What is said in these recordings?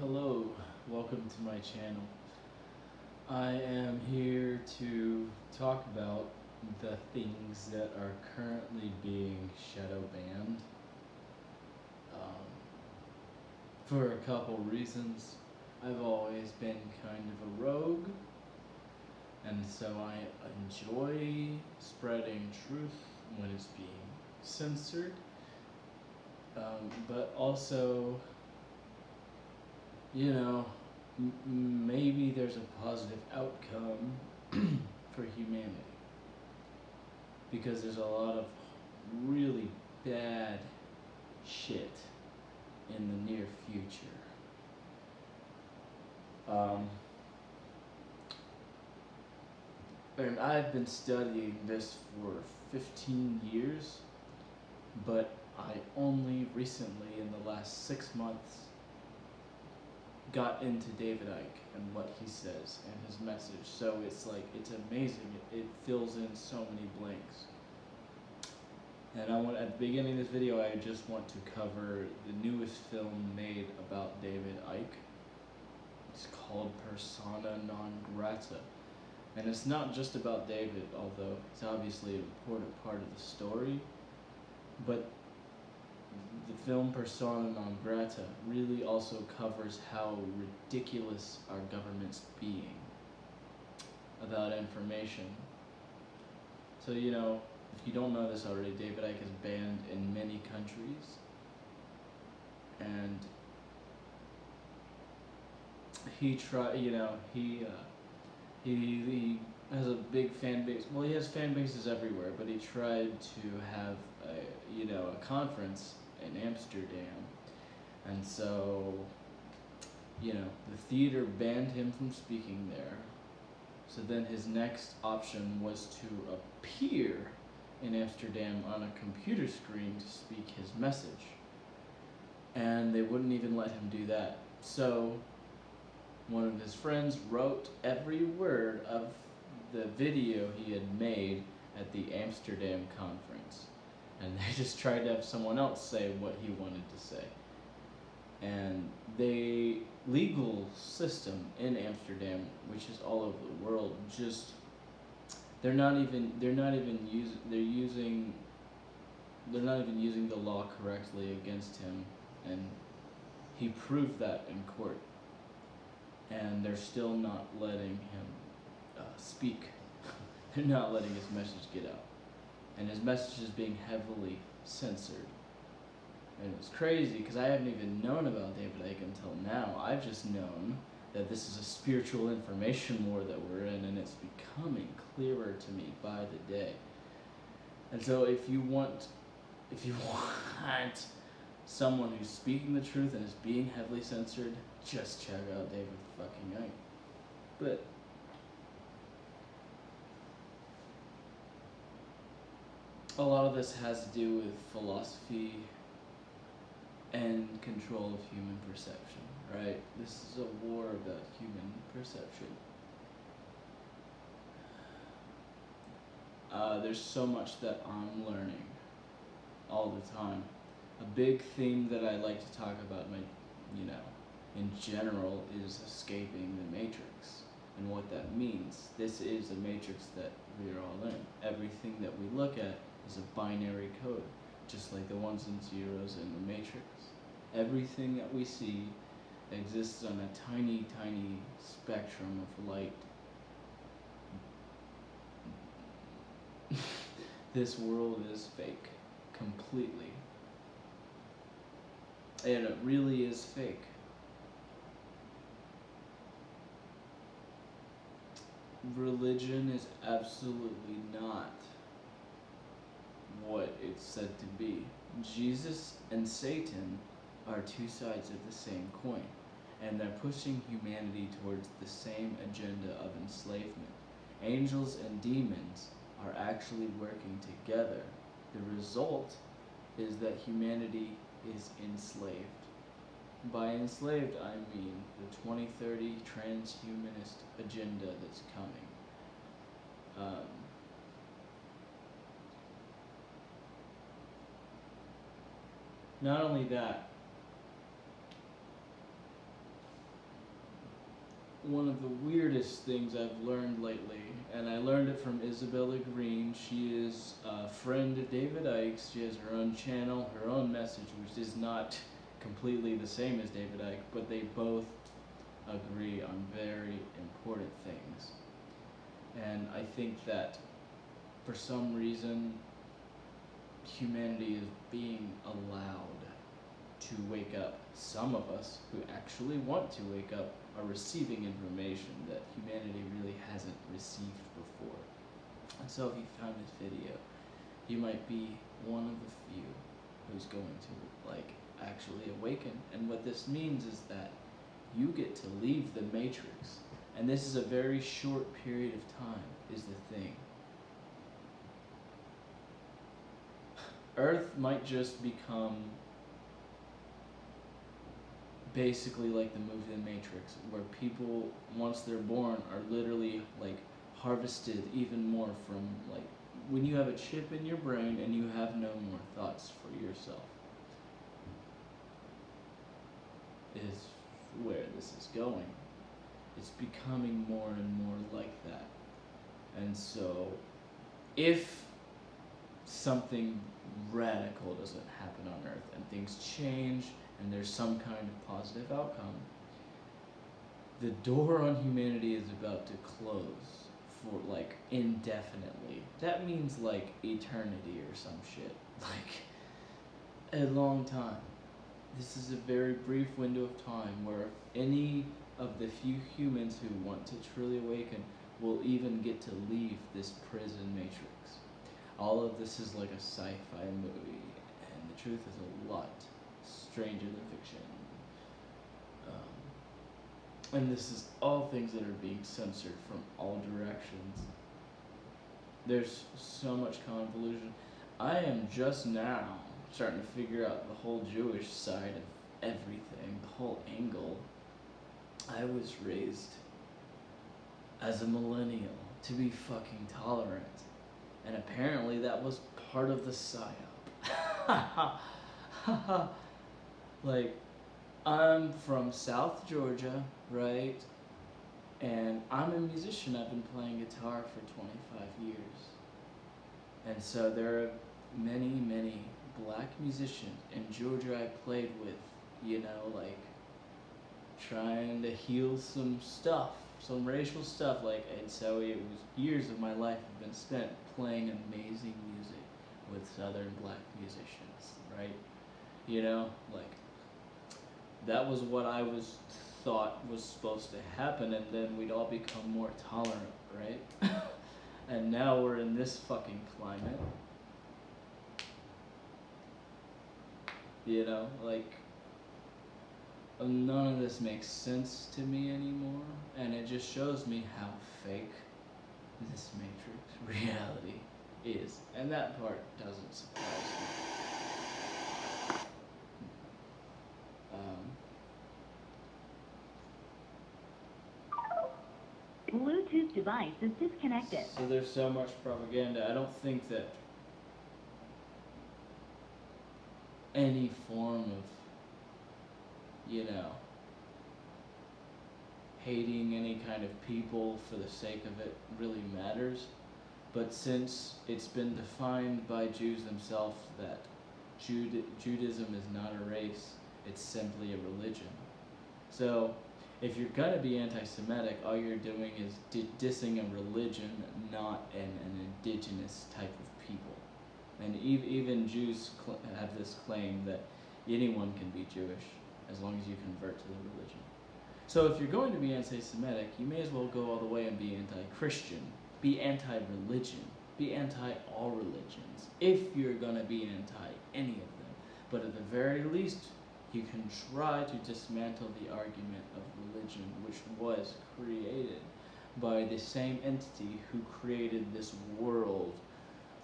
Hello, welcome to my channel. I am here to talk about the things that are currently being shadow banned for a couple reasons. I've always been kind of a rogue, and so I enjoy spreading truth when it's being censored, but also, you know, maybe there's a positive outcome for humanity, because there's a lot of really bad shit in the near future. Um, and I've been studying this for 15 years, but I only recently, in the last 6 months, got into David Icke and what he says and his message. So it's like, it's amazing. It fills in so many blanks. And at the beginning of this video, I just want to cover the newest film made about David Icke. It's called Persona Non Grata. And it's not just about David, although it's obviously an important part of the story. But the film Persona Non Grata really also covers how ridiculous our government's being about information. So, if you don't know this already, David Icke is banned in many countries. And he he has a big fan base. Well, he has fan bases everywhere, but he tried to have a conference in Amsterdam, and so the theater banned him from speaking there. So then his next option was to appear in Amsterdam on a computer screen to speak his message, and they wouldn't even let him do that. So one of his friends wrote every word of the video he had made at the Amsterdam conference, and they just tried to have someone else say what he wanted to say. And the legal system in Amsterdam, which is all over the world, just they're not even using the law correctly against him, and he proved that in court. And they're still not letting him speak. They're not letting his message get out, and his message is being heavily censored. And it's crazy because I haven't even known about David Icke until now. I've just known that this is a spiritual information war that we're in, and it's becoming clearer to me by the day. And so if you want someone who's speaking the truth and is being heavily censored, just check out David fucking Icke. But a lot of this has to do with philosophy and control of human perception, right? This is a war about human perception. There's so much that I'm learning all the time. A big theme that I like to talk about, in general, is escaping the matrix and what that means. This is a matrix that we are all in. Everything that we look at is a binary code, just like the ones and zeros in the matrix. Everything that we see exists on a tiny, tiny spectrum of light. This world is fake, completely. And it really is fake. Religion is absolutely not what it's said to be. Jesus and Satan are two sides of the same coin, and they're pushing humanity towards the same agenda of enslavement. Angels and demons are actually working together. The result is that humanity is enslaved. By enslaved, I mean the 2030 transhumanist agenda that's coming. Not only that, one of the weirdest things I've learned lately, and I learned it from Isabella Green. She is a friend of David Icke's. She has her own channel, her own message, which is not completely the same as David Icke, but they both agree on very important things. And I think that for some reason, humanity is being allowed to wake up. Some of us who actually want to wake up are receiving information that humanity really hasn't received before. And so if you found this video, you might be one of the few who's going to actually awaken. And what this means is that you get to leave the matrix. And this is a very short period of time, is the thing. Earth might just become basically like the movie The Matrix, where people, once they're born, are literally harvested even more from when you have a chip in your brain and you have no more thoughts for yourself, is where this is going. It's becoming more and more like that. And so if something radical doesn't happen on Earth and things change and there's some kind of positive outcome, the door on humanity is about to close for indefinitely. That means eternity or some shit. A long time. This is a very brief window of time where any of the few humans who want to truly awaken will even get to leave this prison matrix. All of this is like a sci-fi movie, and the truth is a lot stranger than fiction. And this is all things that are being censored from all directions. There's so much convolution. I am just now starting to figure out the whole Jewish side of everything, the whole angle. I was raised as a millennial to be fucking tolerant. And apparently that was part of the psyop. I'm from South Georgia, right? And I'm a musician. I've been playing guitar for 25 years. And so there are many, many black musicians in Georgia I played with, trying to heal some stuff, some racial stuff, and so it was years of my life have been spent playing amazing music with Southern black musicians, right? That was what I thought was supposed to happen, and then we'd all become more tolerant, right? And now we're in this fucking climate. None of this makes sense to me anymore, and it just shows me how fake this Matrix reality is, and that part doesn't surprise me. Bluetooth device is disconnected. So there's so much propaganda. I don't think that any form of hating any kind of people for the sake of it really matters. But since it's been defined by Jews themselves that Judaism is not a race, it's simply a religion. So if you're gonna be anti-Semitic, all you're doing is dissing a religion, not an indigenous type of people. And even Jews have this claim that anyone can be Jewish as long as you convert to the religion. So if you're going to be anti-Semitic, you may as well go all the way and be anti-Christian, be anti-religion, be anti-all religions, if you're going to be anti any of them. But at the very least, you can try to dismantle the argument of religion, which was created by the same entity who created this world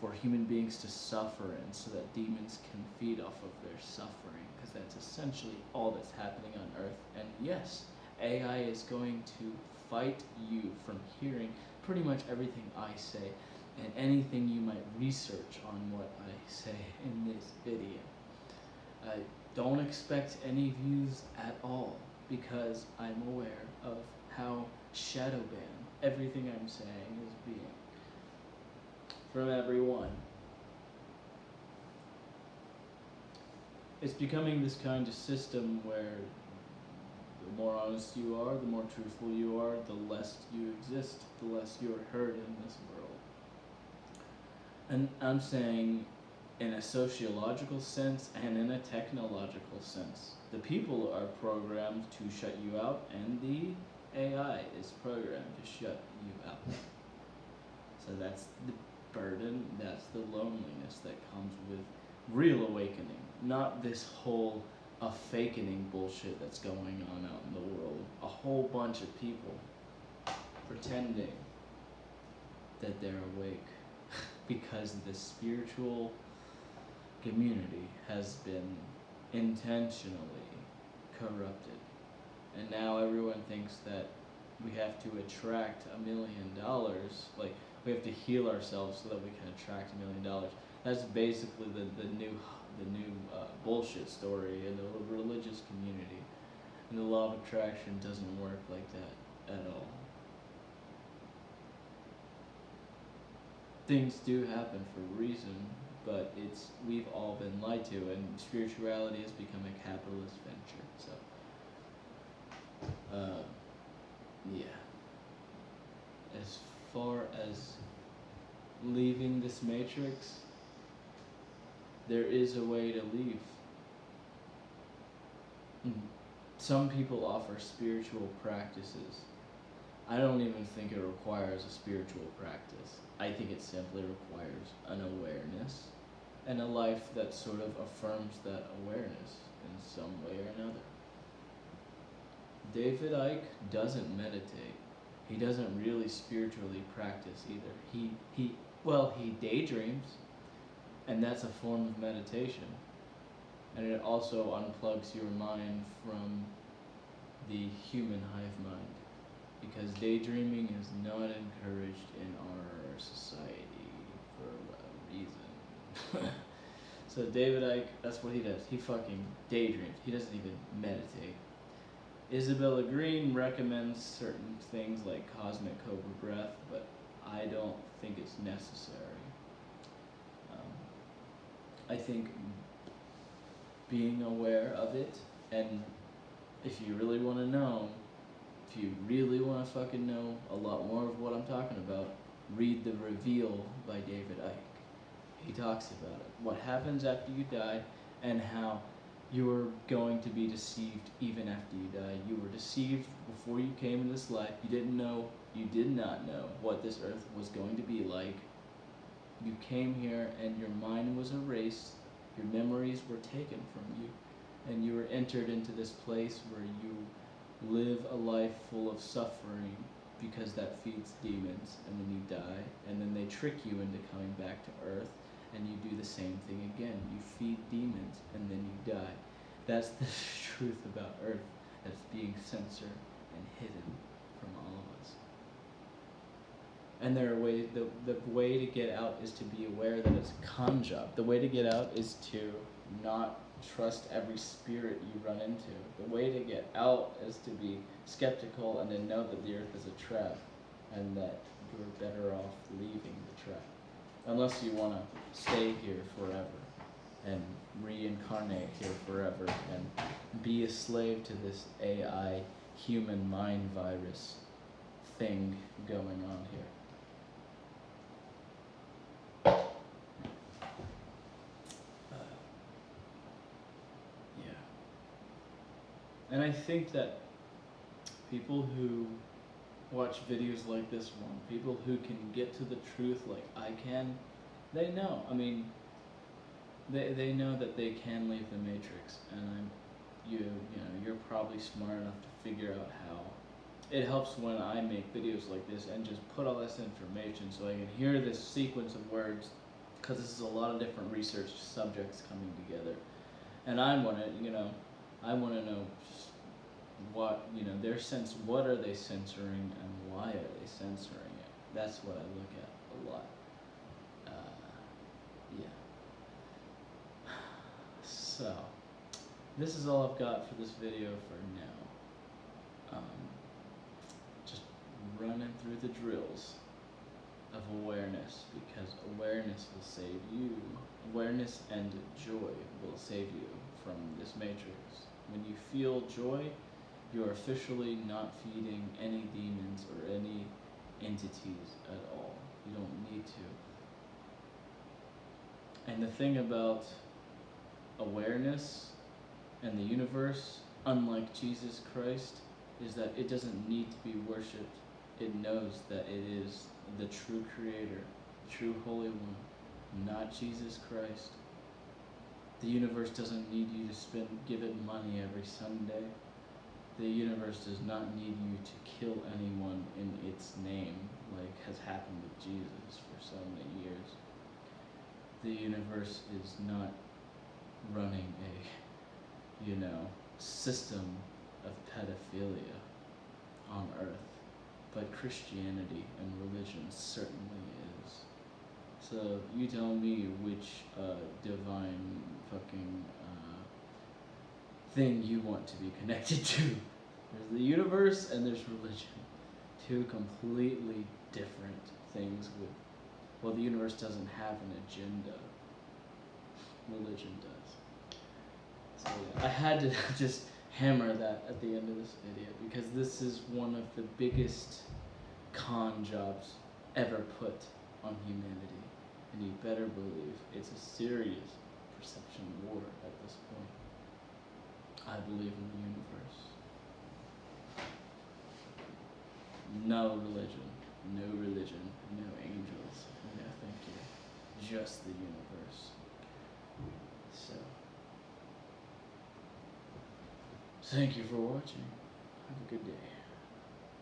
for human beings to suffer in, so that demons can feed off of their suffering, because that's essentially all that's happening on Earth. And yes, AI is going to fight you from hearing pretty much everything I say, and anything you might research on what I say in this video. Don't expect any views at all, because I'm aware of how shadow banned everything I'm saying is being from everyone. It's becoming this kind of system where the more honest you are, the more truthful you are, the less you exist, the less you're heard in this world. And I'm saying in a sociological sense and in a technological sense. The people are programmed to shut you out, and the AI is programmed to shut you out. So that's the burden, that's the loneliness that comes with real awakening, not this whole fakening bullshit that's going on out in the world. A whole bunch of people pretending that they're awake because the spiritual community has been intentionally corrupted. And now everyone thinks that we have to attract $1 million, like we have to heal ourselves so that we can attract $1 million. That's basically the new bullshit story in the religious community. And the law of attraction doesn't work like that at all. Things do happen for a reason, but we've all been lied to, and spirituality has become a capitalist venture. So, yeah. As far as leaving this matrix, there is a way to leave. Some people offer spiritual practices. I don't even think it requires a spiritual practice. I think it simply requires an awareness and a life that sort of affirms that awareness in some way or another. David Icke doesn't meditate. He doesn't really spiritually practice either. He daydreams, and that's a form of meditation. And it also unplugs your mind from the human hive mind, because daydreaming is not encouraged in our society for a reason. So David Icke, that's what he does. He fucking daydreams. He doesn't even meditate. Isabella Green recommends certain things like cosmic cobra breath, but I don't think it's necessary. I think being aware of it, and if you really want to know, if you really want to fucking know a lot more of what I'm talking about, read The Reveal by David Icke. He talks about it. What happens after you die, and how you're going to be deceived even after you die. You were deceived before you came in this life. You did not know what this earth was going to be like. You came here and your mind was erased. Your memories were taken from you. And you were entered into this place where you live a life full of suffering, because that feeds demons, and then you die, and then they trick you into coming back to earth, and you do the same thing again. You feed demons, and then you die. That's the truth about earth that's being censored and hidden from all of us. And there are ways, the way to get out is to be aware that it's a con job. The way to get out is to not trust every spirit you run into. The way to get out is to be skeptical and to know that the earth is a trap, and that you're better off leaving the trap. Unless you want to stay here forever and reincarnate here forever and be a slave to this AI human mind virus thing going on here. And I think that people who watch videos like this one, people who can get to the truth like I can, they know. I mean, they know that they can leave the matrix, and you're probably smart enough to figure out how. It helps when I make videos like this and just put all this information so I can hear this sequence of words, because this is a lot of different research subjects coming together, and I want to know what, what are they censoring and why are they censoring it? That's what I look at a lot. Yeah. So, this is all I've got for this video for now. awareness, because awareness will save you. Awareness and joy will save you from this matrix. When you feel joy, you're officially not feeding any demons or any entities at all. You don't need to. And the thing about awareness and the universe, unlike Jesus Christ, is that it doesn't need to be worshipped. It knows that it is the true creator, the true Holy One, not Jesus Christ. The universe doesn't need you to give it money every Sunday. The universe does not need you to kill anyone in its name, like has happened with Jesus for so many years. The universe is not running a, system of pedophilia on earth, but Christianity and religion certainly is. So you tell me which divine fucking thing you want to be connected to. There's the universe and there's religion. Two completely different things well, the universe doesn't have an agenda. Religion does. So yeah, I had to just hammer that at the end of this video because this is one of the biggest con jobs ever put on humanity. And you better believe it's a serious perception war at this point. I believe in the universe. No religion, no angels, no thank you. Just the universe. So, thank you for watching. Have a good day.